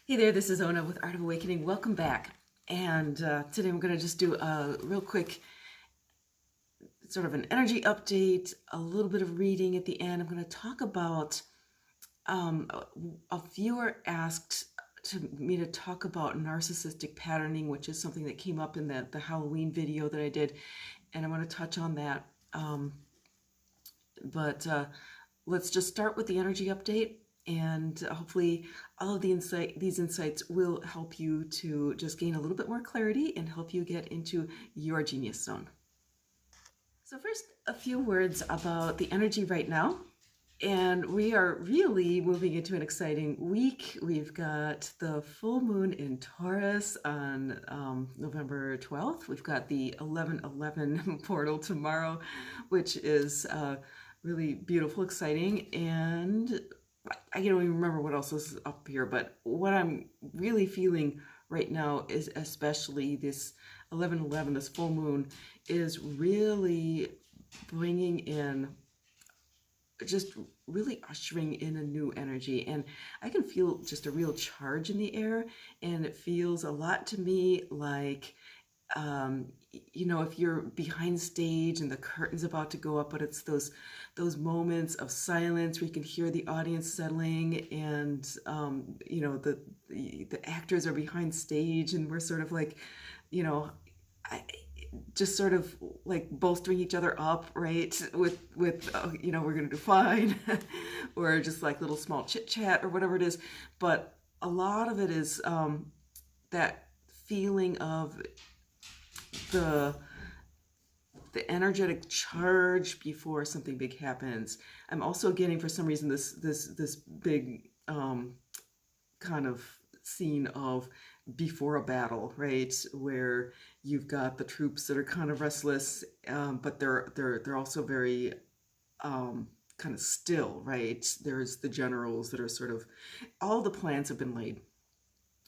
Hey there, this is Ona with Art of Awakening. Welcome back. And today I'm going to just do a real quick sort of an energy update, a little bit of reading at the end. I'm going to talk about, a viewer asked me to talk about narcissistic patterning, which is something that came up in the Halloween video that I did. And I'm going to touch on that. But let's just start with the energy update. And hopefully all of these insights will help you to just gain a little bit more clarity and help you get into your genius zone. So first, a few words about the energy right now. And we are really moving into an exciting week. We've got the full moon in Taurus on November 12th. We've got the 11/11 portal tomorrow, which is really beautiful, exciting, and I don't even remember what else is up here, but what I'm really feeling right now is especially this 11/11, this full moon, is really bringing in, just really ushering in a new energy. And I can feel just a real charge in the air, and it feels a lot to me like, if you're behind stage and the curtain's about to go up, but it's those moments of silence where you can hear the audience settling, and the actors are behind stage, and we're sort of like, just sort of like bolstering each other up, right? With we're gonna do fine, or just like little small chit chat or whatever it is. But a lot of it is that feeling of the energetic charge before something big happens. I'm also getting, for some reason, this big kind of scene of before a battle, right, where you've got the troops that are kind of restless, but they're also very kind of still, right? There's the generals that are sort of, all the plans have been laid,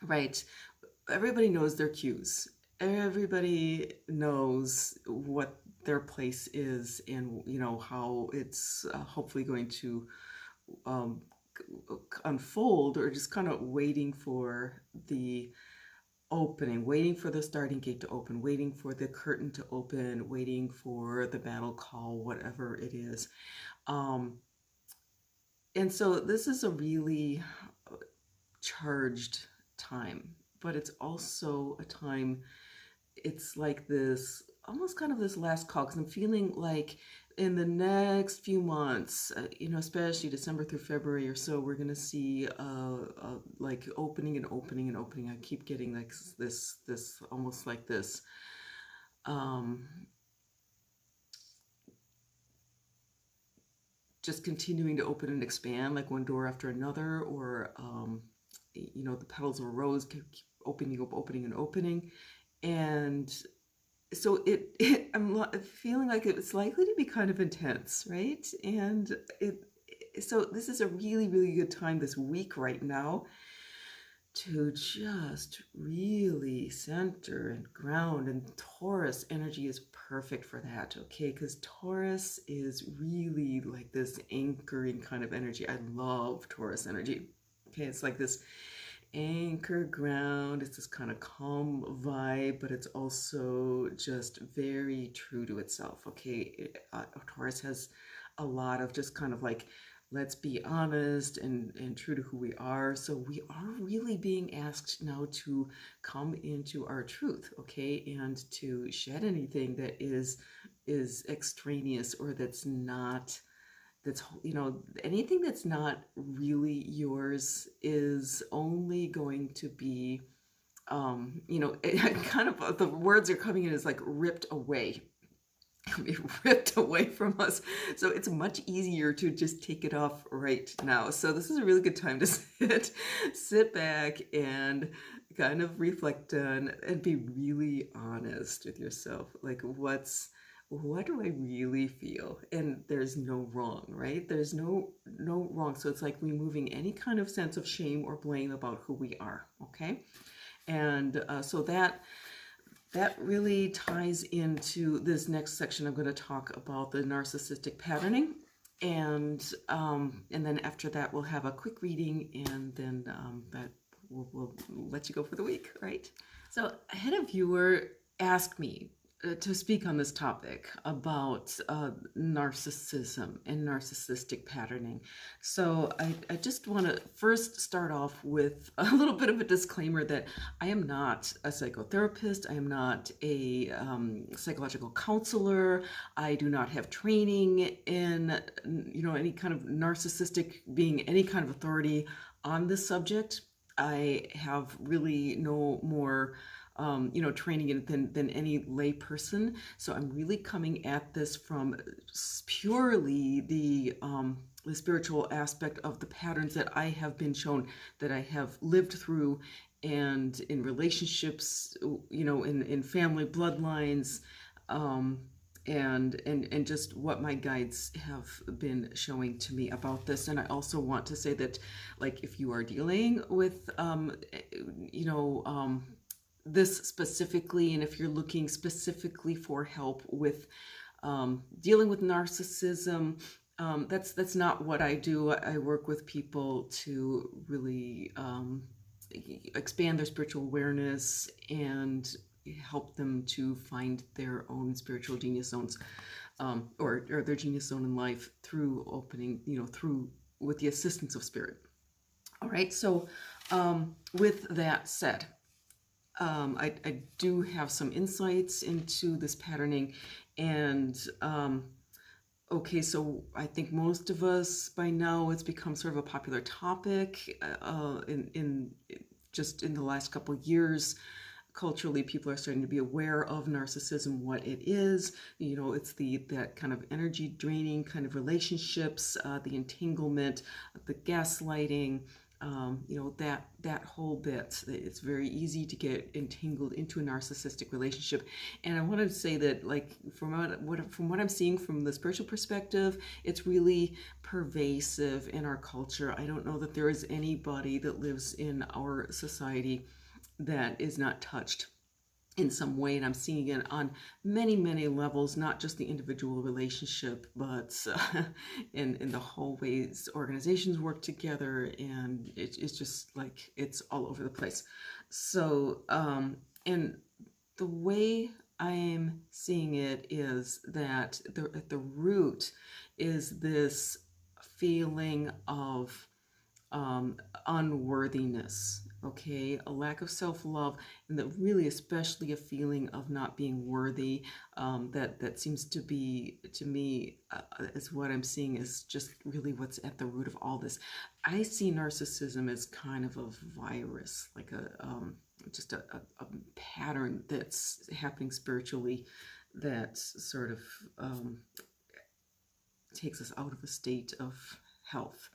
right? Everybody knows their cues. Everybody knows what their place is, and how it's hopefully going to unfold, or just kind of waiting for the opening, waiting for the starting gate to open, waiting for the curtain to open, waiting for the battle call, whatever it is. And so this is a really charged time, but it's also a time, it's like this, almost kind of this last call, because I'm feeling like in the next few months, especially December through February or so, we're going to see like opening and opening and opening. I keep getting like this almost like this just continuing to open and expand, like one door after another, or the petals of a rose keep opening up, opening and opening. And so I'm feeling like it's likely to be kind of intense, right? And so this is a really, really good time this week right now to just really center and ground, and Taurus energy is perfect for that, okay? Because Taurus is really like this anchoring kind of energy. I love Taurus energy, okay? It's like this anchor ground. It's this kind of calm vibe, but it's also just very true to itself, okay? Taurus has a lot of just kind of like, let's be honest and true to who we are. So we are really being asked now to come into our truth, okay? And to shed anything that is extraneous, or that's anything that's not really yours is only going to be, kind of, the words are coming in as like ripped away. Be ripped away from us. So it's much easier to just take it off right now. So this is a really good time to sit back and kind of reflect on and be really honest with yourself. Like, what do I really feel? And there's no wrong, right? There's no wrong. So it's like removing any kind of sense of shame or blame about who we are, okay? And so that really ties into this next section. I'm going to talk about the narcissistic patterning, and then after that we'll have a quick reading, and then that we'll let you go for the week, right? So I had a viewer ask me to speak on this topic about narcissism and narcissistic patterning. So I just want to first start off with a little bit of a disclaimer that I am not a psychotherapist. I am not a psychological counselor. I do not have training in, any kind of narcissistic being any kind of authority on this subject. I have really no more training in than any lay person. So I'm really coming at this from purely the spiritual aspect of the patterns that I have been shown, that I have lived through, and in relationships, in family bloodlines, and just what my guides have been showing to me about this. And I also want to say that, like, if you are dealing with this specifically, and if you're looking specifically for help with dealing with narcissism, that's not what I do. I work with people to really expand their spiritual awareness and help them to find their own spiritual genius zones, or their genius zone in life through opening, with the assistance of spirit. All right, so with that said, I do have some insights into this patterning, and okay, so I think most of us by now, it's become sort of a popular topic in the last couple of years. Culturally, people are starting to be aware of narcissism, what it is. It's that kind of energy draining kind of relationships, the entanglement, the gaslighting, that whole bit. It's very easy to get entangled into a narcissistic relationship. And I want to say that, like, from what I'm seeing from the spiritual perspective, it's really pervasive in our culture. I don't know that there is anybody that lives in our society that is not touched in some way, and I'm seeing it on many, many levels, not just the individual relationship, but in the whole ways organizations work together, and it's just like it's all over the place. So, and the way I'm seeing it is that at the root is this feeling of unworthiness, okay, a lack of self-love, and that really especially a feeling of not being worthy, that seems to be, to me, is what I'm seeing is just really what's at the root of all this. I see narcissism as kind of a virus, like just a pattern that's happening spiritually that sort of takes us out of a state of health.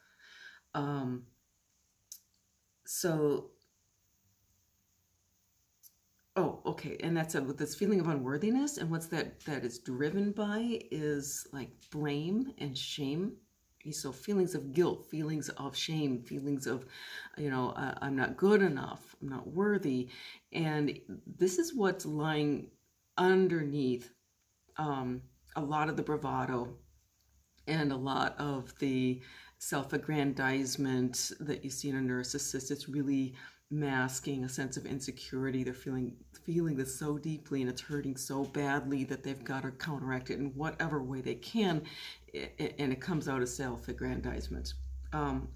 Okay, and that's with this feeling of unworthiness, and what's that is driven by is like blame and shame. So feelings of guilt, feelings of shame, feelings of, I'm not good enough, I'm not worthy, and this is what's lying underneath a lot of the bravado and a lot of the self-aggrandizement that you see in a narcissist. It's really masking a sense of insecurity. They're feeling this so deeply, and it's hurting so badly that they've got to counteract it in whatever way they can, and it comes out as self-aggrandizement.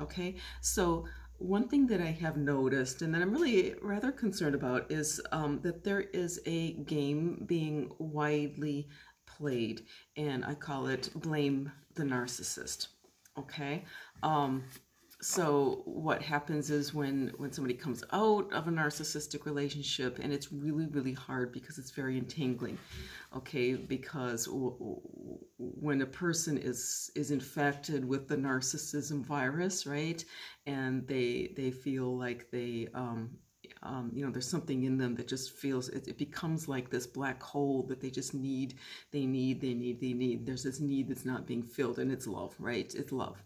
Okay, so one thing that I have noticed, and that I'm really rather concerned about, is that there is a game being widely played, and I call it blame the narcissist. Okay, so what happens is when somebody comes out of a narcissistic relationship, and it's really, really hard because it's very entangling, okay, because when a person is infected with the narcissism virus, right, and they feel like they there's something in them that just feels, it becomes like this black hole that they just need. There's this need that's not being filled, and it's love, right? It's love.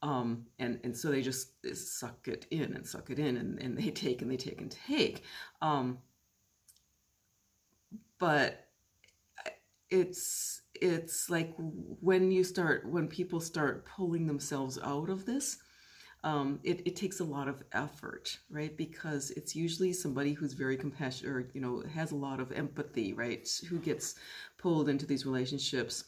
And so they just suck it in, and they take and they take and take. But it's like when people start pulling themselves out of this, it takes a lot of effort, right? Because it's usually somebody who's very compassionate, or, you know, has a lot of empathy, right? Who gets pulled into these relationships.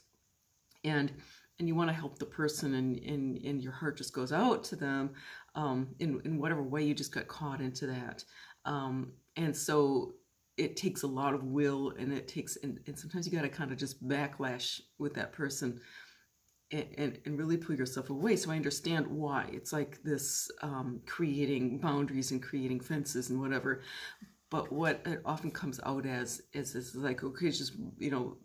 And you want to help the person, and your heart just goes out to them in whatever way you just got caught into that. And so it takes a lot of will, and it takes, and sometimes you got to kind of just backlash with that person and really pull yourself away. So I understand why. It's like this creating boundaries and creating fences and whatever. But what it often comes out as is like, okay, it's just, you know,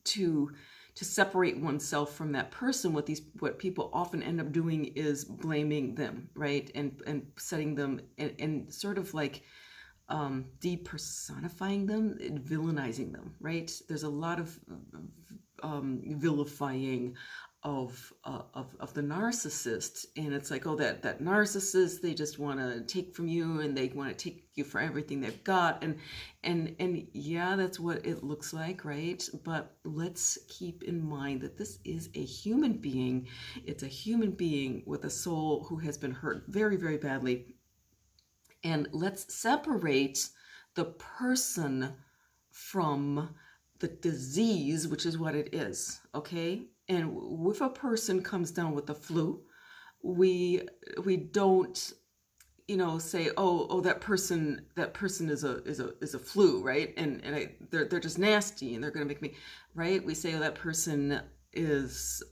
to separate oneself from that person, what people often end up doing is blaming them, right? And setting them and sort of like depersonifying them and villainizing them, right? There's a lot of vilifying of the narcissist, and it's like, oh, that narcissist, they just want to take from you, and they want to take you for everything they've got, and yeah, that's what it looks like, right? But let's keep in mind that this is a human being. It's a human being with a soul who has been hurt very, very badly. And let's separate the person from the disease, which is what it is, okay? And if a person comes down with the flu, we don't, you know, say, oh, that person is a flu, right? And they're just nasty, and they're going to make me, right? We say, oh, that person is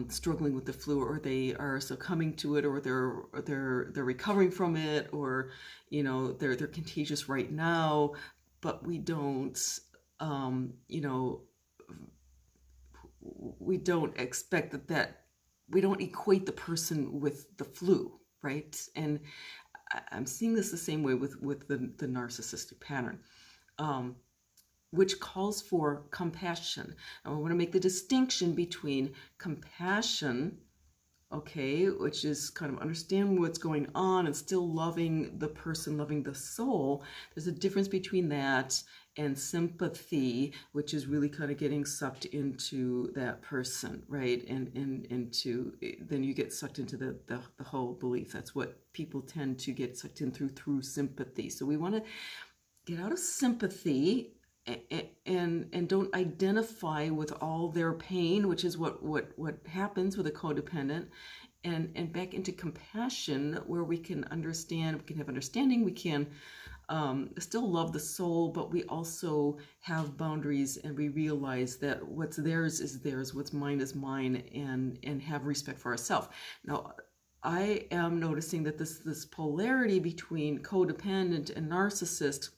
struggling with the flu, or they are succumbing to it, or they're recovering from it, or, you know, they're contagious right now. But we don't, you know, we don't expect that we don't equate the person with the flu, right? And I'm seeing this the same way with the narcissistic pattern, which calls for compassion. And I want to make the distinction between compassion, okay, which is kind of understanding what's going on and still loving the person, loving the soul. There's a difference between that and sympathy, which is really kind of getting sucked into that person, right? And into, then you get sucked into the whole belief. That's what people tend to get sucked in through sympathy. So we want to get out of sympathy and don't identify with all their pain, which is what happens with a codependent, and back into compassion, where we can understand, we can have understanding, we can still love the soul, but we also have boundaries, and we realize that what's theirs is theirs, what's mine is mine, and have respect for ourselves. Now, I am noticing that this polarity between codependent and narcissist,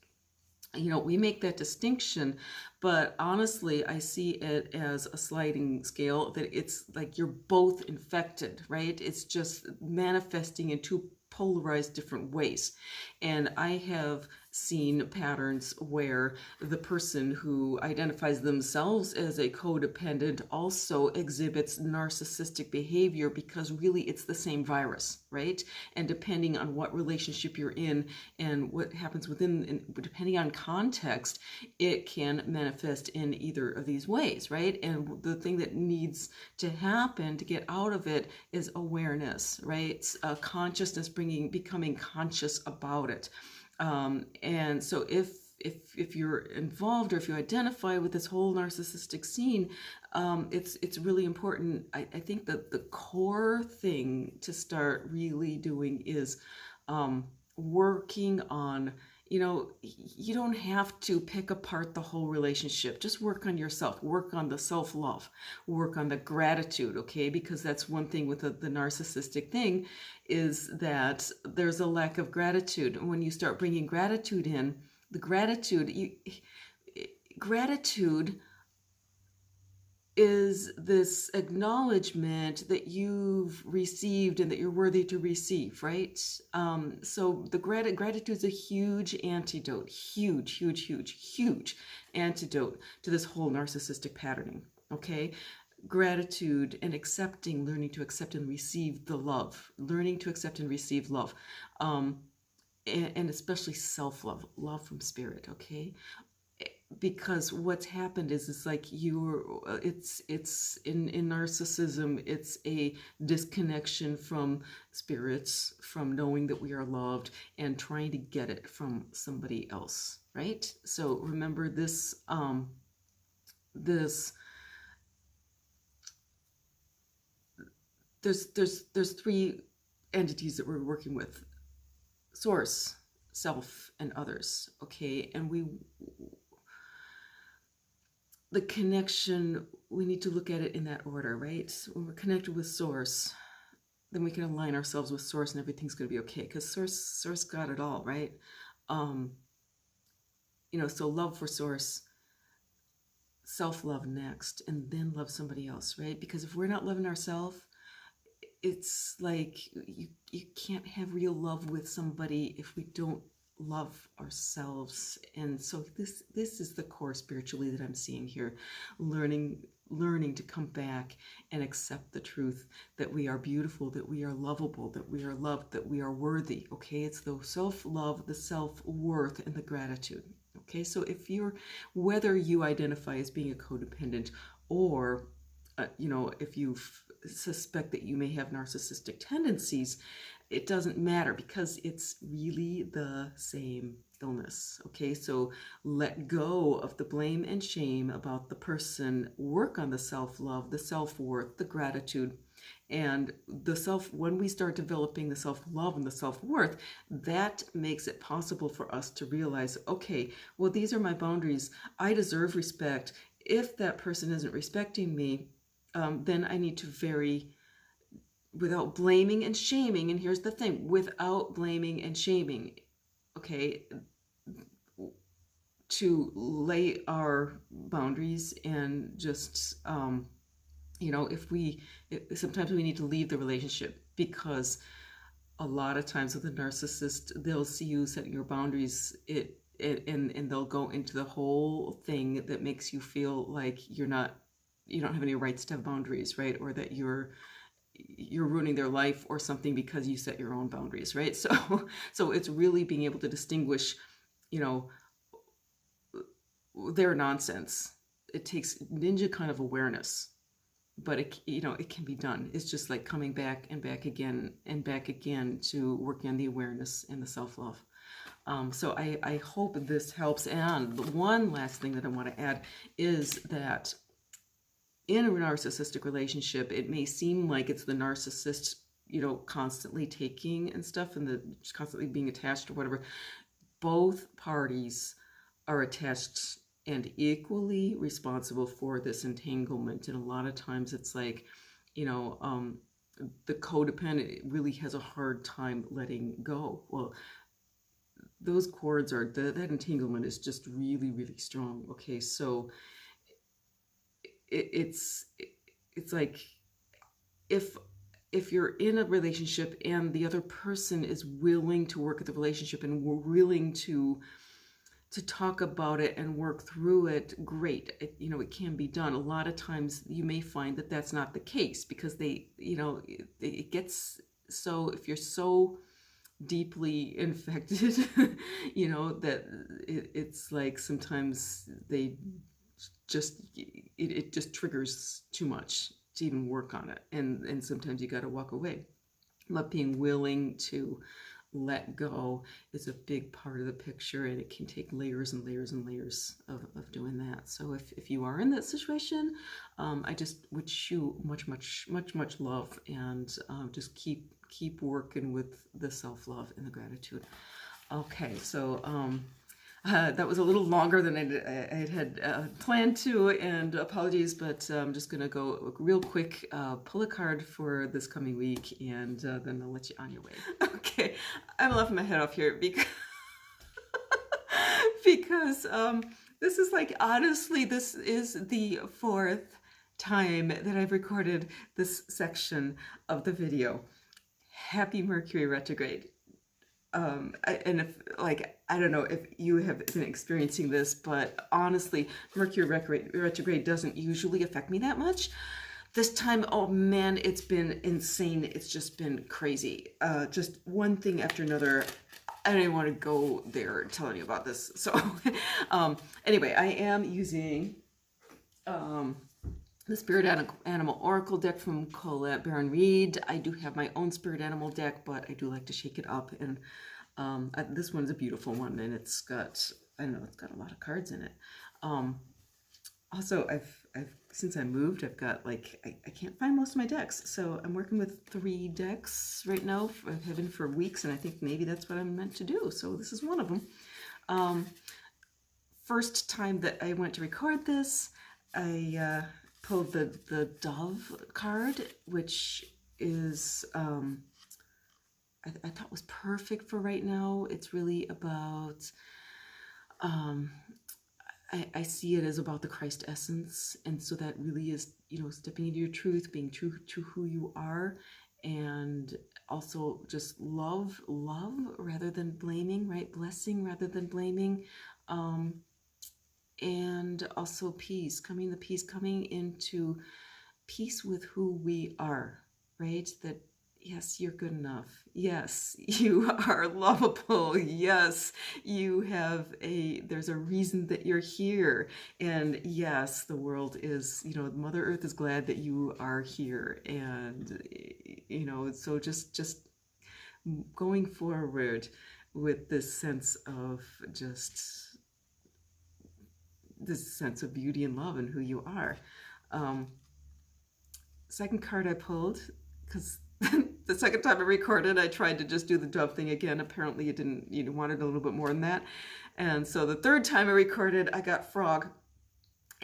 you know, we make that distinction, but honestly, I see it as a sliding scale, that it's like you're both infected, right? It's just manifesting in two polarized different ways. And I have seen patterns where the person who identifies themselves as a codependent also exhibits narcissistic behavior, because really it's the same virus, right? And depending on what relationship you're in and what happens within, and depending on context, it can manifest in either of these ways, right? And the thing that needs to happen to get out of it is awareness, right? Consciousness, becoming conscious about it. And so if you're involved, or if you identify with this whole narcissistic scene, it's really important. I think that the core thing to start really doing is working on, you know, you don't have to pick apart the whole relationship. Just work on yourself, work on the self-love, work on the gratitude, okay? Because that's one thing with the narcissistic thing, is that there's a lack of gratitude. And when you start bringing gratitude in, the gratitude is this acknowledgement that you've received and that you're worthy to receive, right? So the gratitude is a huge antidote, huge antidote to this whole narcissistic patterning, okay? Gratitude and accepting, learning to accept and receive the love, learning to accept and receive love, and especially self-love, love from spirit, okay? because what's happened is it's like it's in narcissism, it's a disconnection from spirits, from knowing that we are loved and trying to get it from somebody else, right? So remember this, there's three entities that we're working with: source, self, and others. Okay, and the connection, we need to look at it in that order, right? When we're connected with source, then we can align ourselves with source and everything's going to be okay, because source got it all, right? So love for source, self-love next, and then love somebody else, right? Because if we're not loving ourselves, it's like you can't have real love with somebody if we don't love ourselves. And so this is the core spiritually that I'm seeing here, learning to come back and accept the truth that we are beautiful, that we are lovable, that we are loved, that we are worthy. Okay, it's the self-love, the self-worth, and the gratitude. Okay, so whether you identify as being a codependent, or if you suspect that you may have narcissistic tendencies, it doesn't matter, because it's really the same illness. Okay, so let go of the blame and shame about the person, work on the self-love, the self-worth, the gratitude, and when we start developing the self-love and the self-worth, that makes it possible for us to realize, okay, well, these are my boundaries. I deserve respect. If that person isn't respecting me, then I need to vary without blaming and shaming. And here's the thing, without blaming and shaming, okay, to lay our boundaries and just, sometimes we need to leave the relationship, because a lot of times with a narcissist, they'll see you setting your boundaries, and they'll go into the whole thing that makes you feel like you don't have any rights to have boundaries, right? Or that you're ruining their life or something because you set your own boundaries, right? So it's really being able to distinguish, their nonsense. It takes ninja kind of awareness, but it can be done. It's just like coming back and back again and back again to working on the awareness and the self-love. So I hope this helps. And the one last thing that I want to add is that in a narcissistic relationship, it may seem like it's the narcissist, constantly taking and stuff, and constantly being attached or whatever. Both parties are attached and equally responsible for this entanglement. And a lot of times it's like, the codependent really has a hard time letting go. Well, those cords that entanglement is just really, really strong. Okay, so it's like if you're in a relationship and the other person is willing to work at the relationship and we're willing to talk about it and work through it, great. It can be done. A lot of times you may find that that's not the case, because it gets so, if you're so deeply infected, that it's like sometimes it just triggers too much to even work on it, and sometimes you got to walk away. But being willing to let go is a big part of the picture, and it can take layers and layers and layers of doing that. So if you are in that situation, I just wish you much, much, much, much love, and just keep working with the self-love and the gratitude. Okay, so that was a little longer than I had planned to, and apologies, but I'm just going to go real quick, pull a card for this coming week, and then I'll let you on your way. Okay, I'm laughing my head off here because, this is like, honestly, this is the 4th time that I've recorded this section of the video. Happy Mercury retrograde. I don't know if you have been experiencing this, but honestly, Mercury retrograde doesn't usually affect me that much. This time, oh man, it's been insane. It's just been crazy. Just one thing after another. I don't even want to go there telling you about this. So anyway, I am using the Spirit Animal Oracle deck from Colette Baron Reed. I do have my own Spirit Animal deck, but I do like to shake it up. And this one's a beautiful one, and it's got, I don't know, it's got a lot of cards in it. Also, I've since I moved, I've got like, I can't find most of my decks. So I'm working with 3 decks right now. I have been for weeks, and I think maybe that's what I'm meant to do. So this is one of them. First time that I went to record this, I pulled the Dove card, which is, I thought was perfect for right now. It's really about, I see it as about the Christ essence. And so that really is, you know, stepping into your truth, being true to who you are, and also just love rather than blaming, right? Blessing rather than blaming. And also peace, coming into peace with who we are, right? That yes, you're good enough. Yes, you are lovable. Yes, you have there's a reason that you're here. And yes, the world is, you know, Mother Earth is glad that you are here. And, you know, so just going forward with this sense of this sense of beauty and love and who you are. Second card I pulled, because the second time I recorded, I tried to just do the Dove thing again. Apparently it didn't, you wanted a little bit more than that. And so the third time I recorded, I got Frog.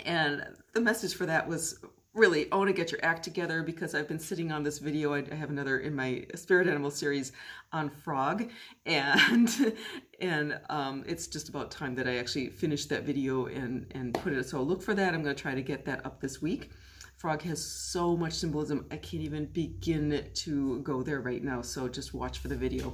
And the message for that was really, I want to get your act together, because I've been sitting on this video. I have another in my Spirit Animal series on Frog, and it's just about time that I actually finished that video and put it. So look for that. I'm going to try to get that up this week. Frog has so much symbolism, I can't even begin to go there right now, so just watch for the video.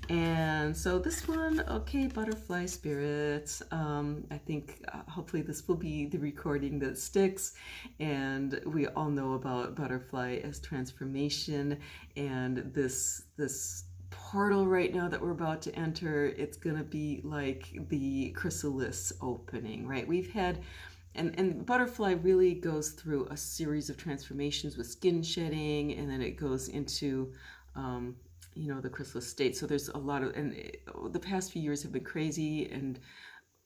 And so this one, okay, Butterfly Spirits. I think hopefully this will be the recording that sticks, and we all know about Butterfly as transformation, and this portal right now that we're about to enter, it's gonna be like the chrysalis opening, right? We've had, and Butterfly really goes through a series of transformations with skin shedding, and then it goes into, you know, the chrysalis state. So there's a lot of, and the past few years have been crazy, and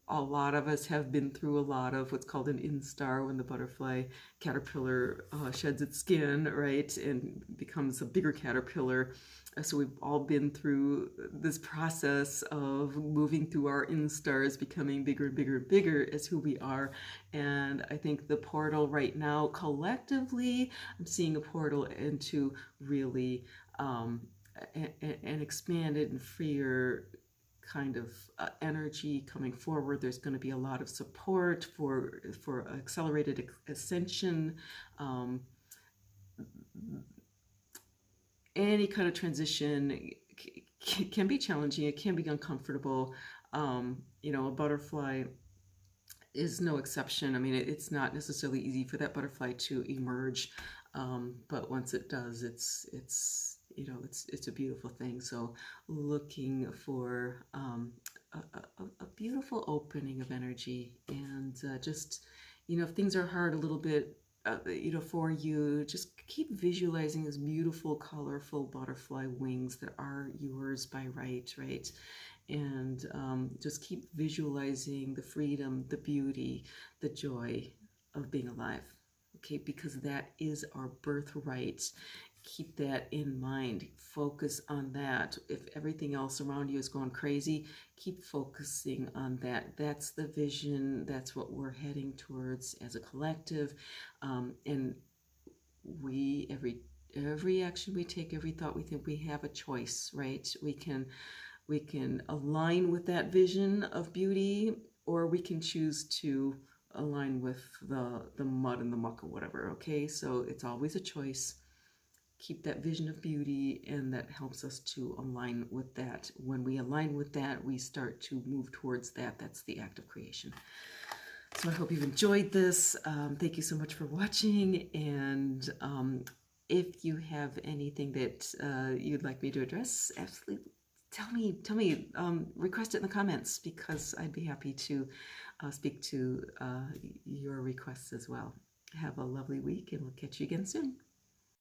a lot of us have been through a lot of what's called an instar, when the butterfly caterpillar sheds its skin, right, and becomes a bigger caterpillar. So we've all been through this process of moving through our instars, becoming bigger and bigger and bigger as who we are. And I think the portal right now, collectively, I'm seeing a portal into really an expanded and freer kind of energy coming forward. There's going to be a lot of support for accelerated ascension. Any kind of transition can be challenging. It can be uncomfortable. You know, a butterfly is no exception. I mean, it's not necessarily easy for that butterfly to emerge, but once it does, it's you know, it's a beautiful thing. So looking for a beautiful opening of energy, and just, you know, if things are hard a little bit, you know, for you, just keep visualizing these beautiful, colorful butterfly wings that are yours by right, right? And just keep visualizing the freedom, the beauty, the joy of being alive, okay? Because that is our birthright. Keep that in mind. Focus on that. If everything else around you is going crazy, keep focusing on that. That's the vision. That's what we're heading towards as a collective. And we, every action we take, every thought we think, we have a choice, right? We can align with that vision of beauty, or we can choose to align with the mud and the muck or whatever, okay? So it's always a choice. Keep that vision of beauty, and that helps us to align with that. When we align with that, we start to move towards that. That's the act of creation. So I hope you've enjoyed this. Thank you so much for watching, and if you have anything that you'd like me to address, absolutely tell me, request it in the comments, because I'd be happy to speak to your requests as well. Have a lovely week, and we'll catch you again soon.